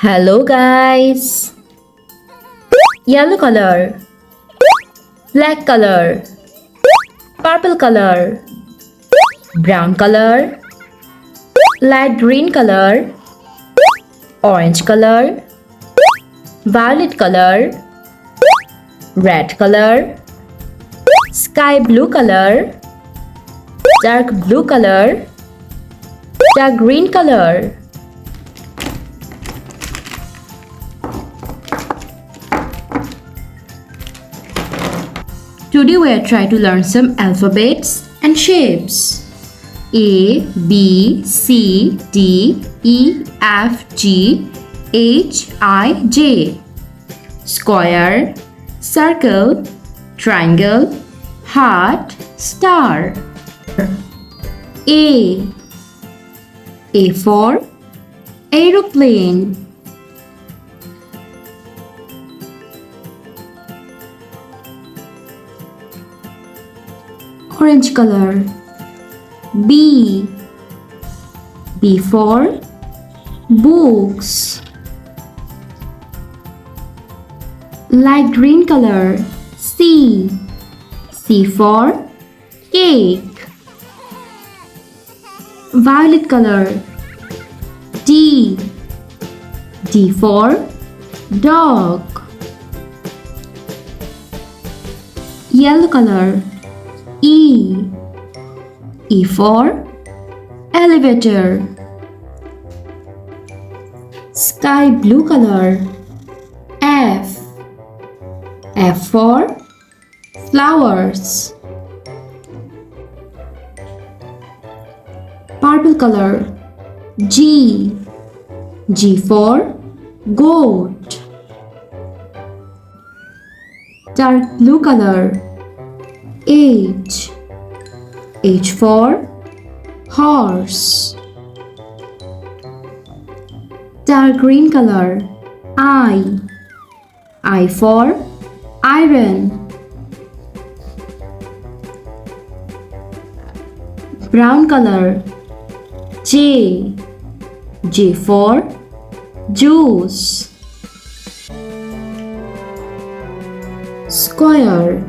Hello guys. Yellow color, black color, purple color, brown color, light green color, orange color, violet color, red color, sky blue color, dark blue color, dark green color. Today we are trying to learn some alphabets and shapes. A, B, C, D, E, F, G, H, I, J. Square, circle, triangle, heart, star. A for aeroplane. Orange color. B for books. Light green color. C for cake. Violet color. D for dog. Yellow color. E for elevator. Sky blue color. F for flowers. Purple color. G for goat. Dark blue color. H for horse. Dark green color. I for iron. Brown color. J for juice. Square.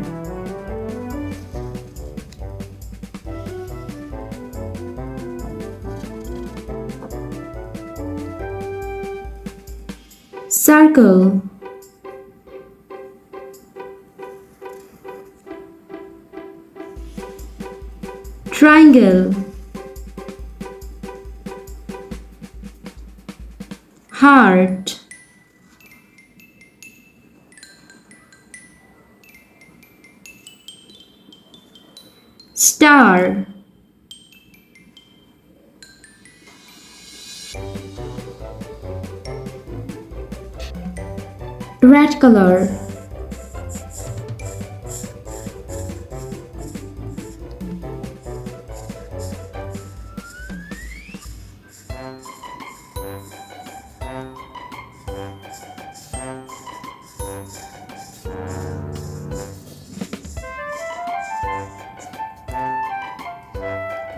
Circle. Triangle. Heart. Star. Red color.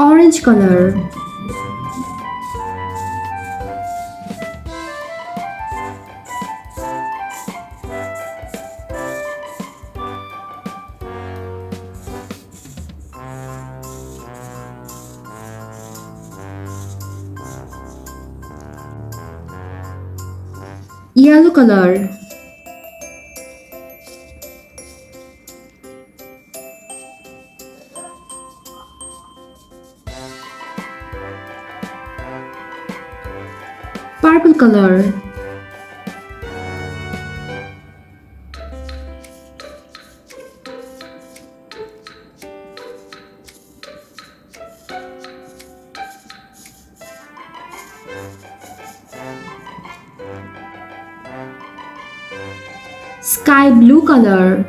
Orange color. Yellow color. Purple color. Sky blue color.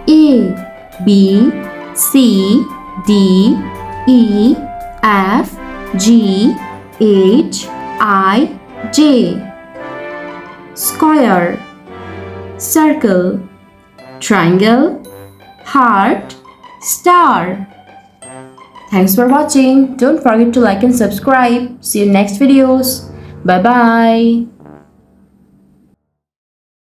A, B, C, D, E, F, G, H, I, J. Square, circle, triangle, heart, star. Thanks for watching. Don't forget to like and subscribe. See you in next videos. Bye bye.